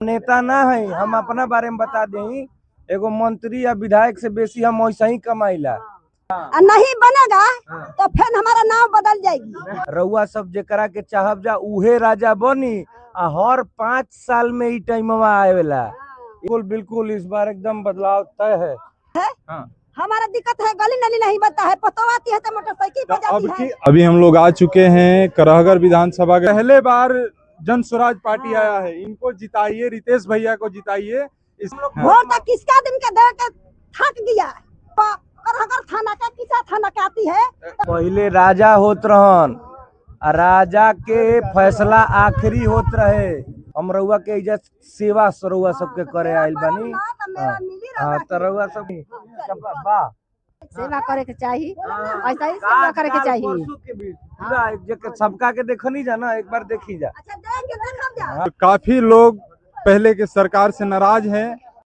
नेता ना है, हम अपना बारे में बता दें, एगो मंत्री या विधायक से बेसी हम वैसा ही कमाइला। नहीं बनेगा तो फिर हमारा नाम बदल जाएगी। रउआ सब जेकरा के चाहब जा उहे राजा बनी, हर 5 साल में ही टाइम आवेला। बिल्कुल बिल्कुल इस बार एकदम बदलाव तय है। हमारा दिक्कत है, गली नली नहीं बनता है, पतो आती है तो मोटरसाइकिल पर जाती है। अभी हम लोग आ चुके हैं करहगर विधानसभा के। पहले बार जन स्वराज पार्टी आया है, इनको जिताइए, रितेश भैया को जिताइए। वोट तक किसका दिन के दे के थक गया। करहगर थाना का किसा थाना के आती है। पहले राजा होत रहन, राजा के फैसला आखिरी होत रहे। हम रउआ के इज्जत सेवा रउआ सबके करे आइल बानी। रउआ सब सेवा करे के चाहिए, ऐसा ही सेवा करे के चाहिए। सबका के देखनी जाना, एक बार देखी जा। अच्छा देंगे, देखब जा। काफी लोग पहले के सरकार से नाराज हैं।